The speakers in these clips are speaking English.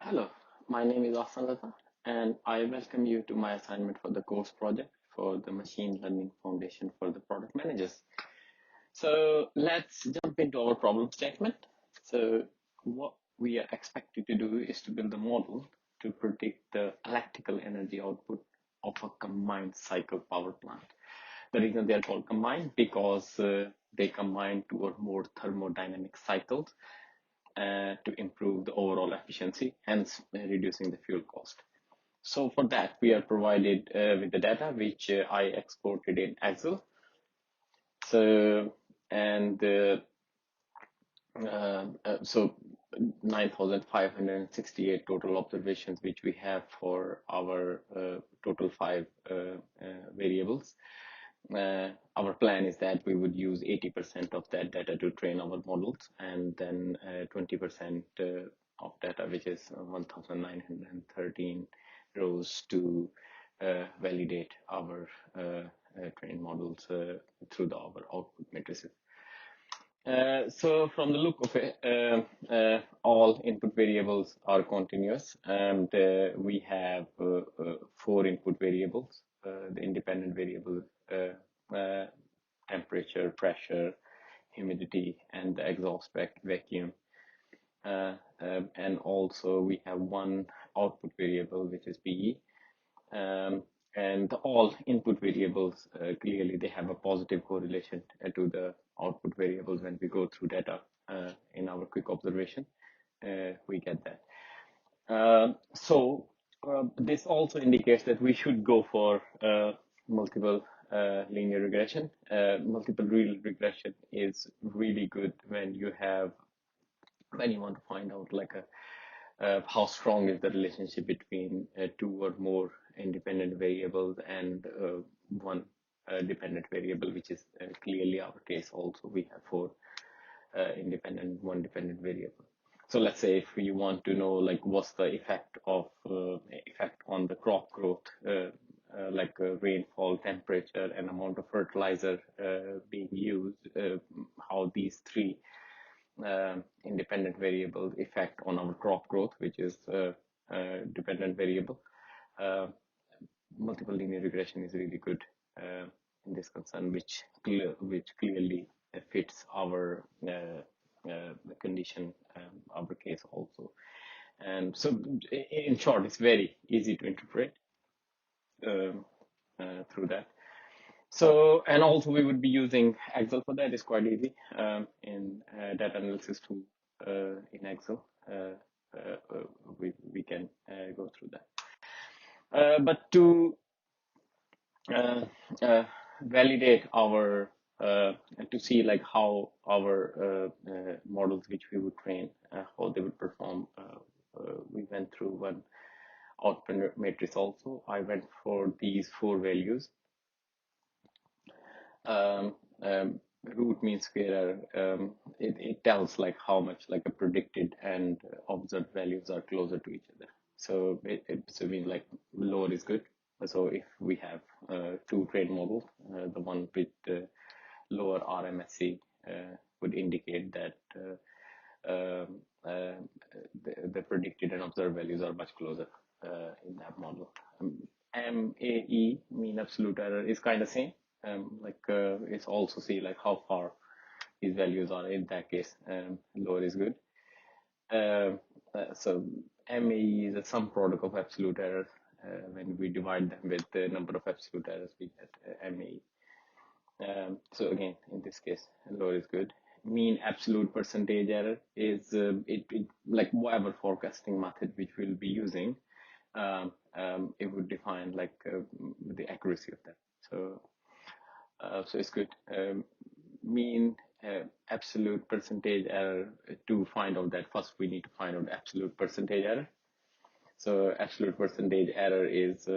Hello, my name is Ahsan and I welcome you to my assignment for the course project for the Machine Learning Foundation for the Product Managers. So let's jump into our problem statement. So what we are expected to do is to build a model to predict the electrical energy output of a combined cycle power plant. The reason they are called combined because they combine two or more thermodynamic cycles to improve the overall efficiency, hence reducing the fuel cost. So for that, we are provided with the data which I exported in Excel. So and so 9,568 total observations which we have for our total five variables. Our plan is that we would use 80% of that data to train our models, and then 20% of data, which is 1,913 rows, to validate our trained models through our output matrices. So from the look of it, all input variables are continuous, and we have four input variables. The independent variable, temperature, pressure, humidity, and the exhaust vacuum. And also we have one output variable, which is PE. And all input variables, clearly they have a positive correlation to the output variables. When we go through data in our quick observation, we get that. So this also indicates that we should go for multiple linear regression. Multiple real regression is really good when you want to find out like how strong is the relationship between two or more independent variables and one dependent variable, which is clearly our case. Also, we have four independent, one dependent variable. So let's say if you want to know like what's the effect on the crop growth, like rainfall, temperature, and amount of fertilizer being used, how these three independent variables effect on our crop growth, which is dependent variable. Multiple linear regression is really good in this concern, which clearly fits our condition, our case also. And so, in short, it's very easy to interpret through that. So, and also we would be using Excel for that. It's quite easy in data analysis tool in Excel. We can go through that. But to validate our to see like how our models which we would train, how they would perform, we went through one output matrix also. I went for these four values. Root mean square error, it tells like how much like a predicted and observed values are closer to each other. So it means like lower is good. So if we have two trained models, the one with lower RMSE would indicate that the predicted and observed values are much closer in that model. MAE, mean absolute error, is kind of same. It's also see like how far these values are. In that case, lower is good. So MAE is a sum product of absolute errors. When we divide them with the number of absolute errors, we get MAE. So again, in this case, lower is good. Mean absolute percentage error is like whatever forecasting method which we'll be using, it would define like the accuracy of that. So it's good. Mean absolute percentage error, to find out that, first we need to find out absolute percentage error. So absolute percentage error is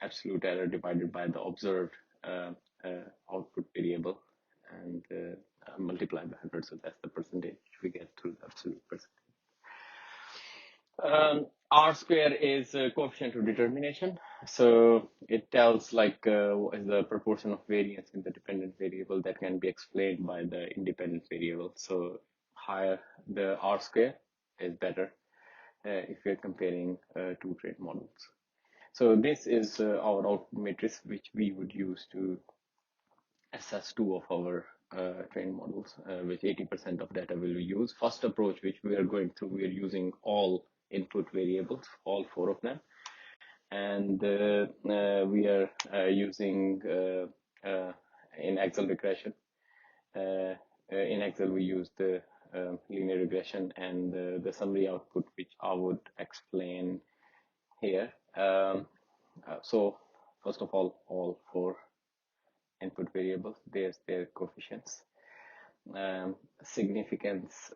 absolute error divided by the observed output variable, and multiplied by 100. So that's the percentage we get through the absolute percentage. R square is a coefficient of determination. So it tells like what is the proportion of variance in the dependent variable that can be explained by the independent variable. So higher the R square is better. if we are comparing two trained models. So this is our output matrix, which we would use to assess two of our trained models, which 80% of data will be used. First approach, which we are going through, we are using all input variables, all four of them. And we are using in Excel regression. In Excel, we use the linear regression and the summary output, which I would explain here. So first of all four input variables, there's their coefficients. Significance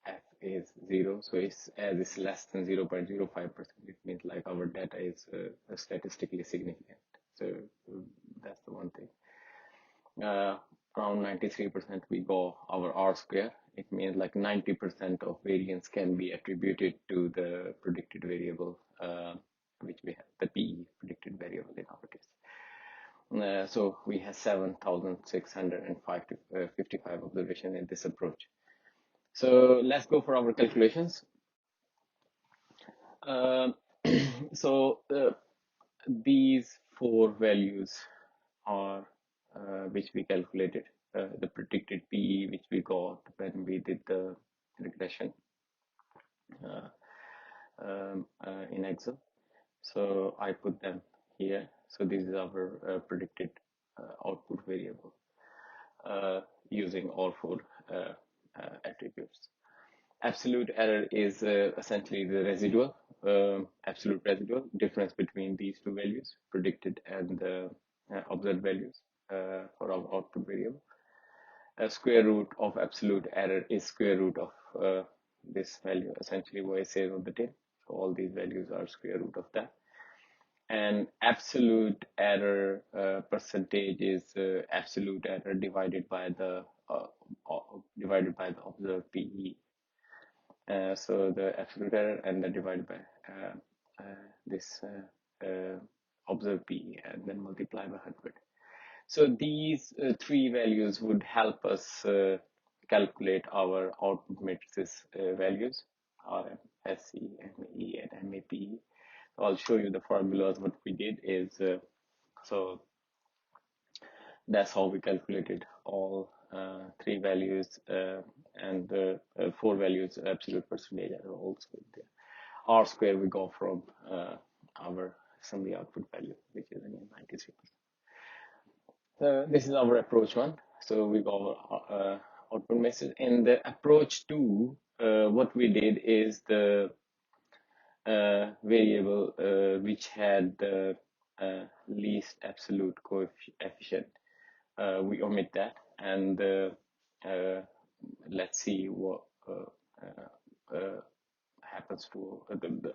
f is 0, so it's less than 0.05%. It means like our data is statistically significant. So that's the one thing. Around 93% we go our R square. It means like 90% of variance can be attributed to the predicted variable, which we have, the PE, predicted variable in our case. So we have 7,655 observations in this approach. So let's go for our calculations. So these four values are which we calculated, the predicted PE which we got when we did the regression in Excel. So I put them here. So this is our predicted output variable using all four attributes. Absolute error is essentially the residual, absolute residual difference between these two values, predicted and observed values for our output variable. A square root of absolute error is square root of this value, essentially what I say on the tin. So all these values are square root of that. And absolute error percentage is absolute error divided by the observed PE. So the absolute error and then divided by this observed PE and then multiply by 100. So these three values would help us calculate our output matrices values, RMSE, MAE, and MAPE. I'll show you the formulas. What we did is, so that's how we calculated all three values and four values absolute percentage are also there. R square we go from our summary output value, which is again 93%. So this is our approach one. So we got our output message. In the approach two, what we did is the variable which had the least absolute coefficient. We omit that, and let's see what happens to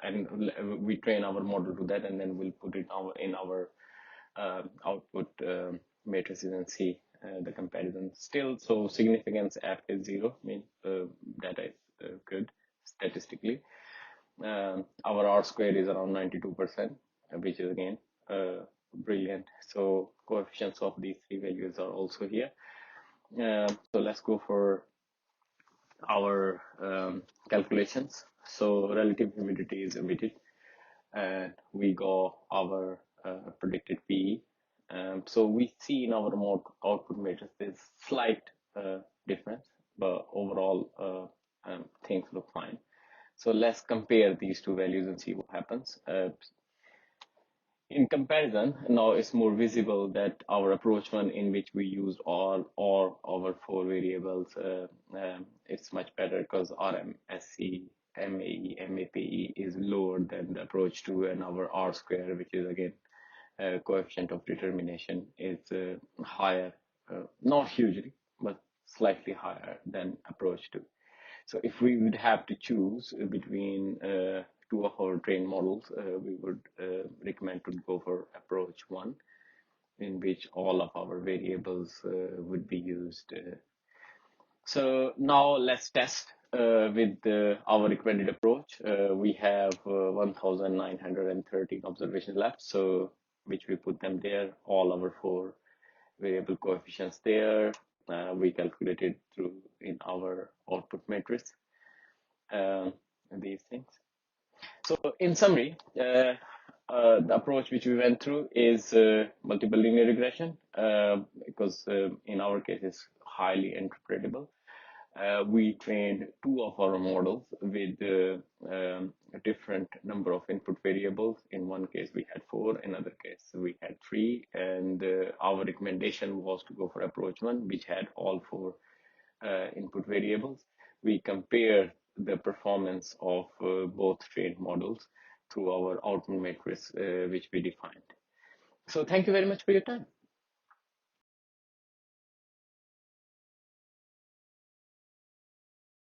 and we train our model to that, and then we'll put it in our output matrices and see the comparison. Still, so significance f is 0, means data is good statistically. Our R square is around 92%, which is again brilliant. So coefficients of these three values are also here. So let's go for our calculations. So relative humidity is omitted, and we got our predicted PE. So we see in our output matrix there's slight difference, but overall things look fine. So let's compare these two values and see what happens. In comparison, now it's more visible that our approach one, in which we used all our four variables, it's much better because RMSE, MAE, MAPE is lower than the approach two, and our R square, which is again coefficient of determination, is higher, not hugely, but slightly higher than approach two. So if we would have to choose between two of our trained models, we would recommend to go for approach one, in which all of our variables would be used. So now let's test with our recommended approach. We have 1,913 observations left, so which we put them there, all our four variable coefficients there. We calculated through in our output matrix. these things. So in summary, the approach which we went through is multiple linear regression, because in our case it's highly interpretable. We trained two of our models with a different number of input variables. In one case, we had four. In another case, we had three. And our recommendation was to go for approach one, which had all four input variables. We compared the performance of both trained models through our output matrix, which we defined. So thank you very much for your time.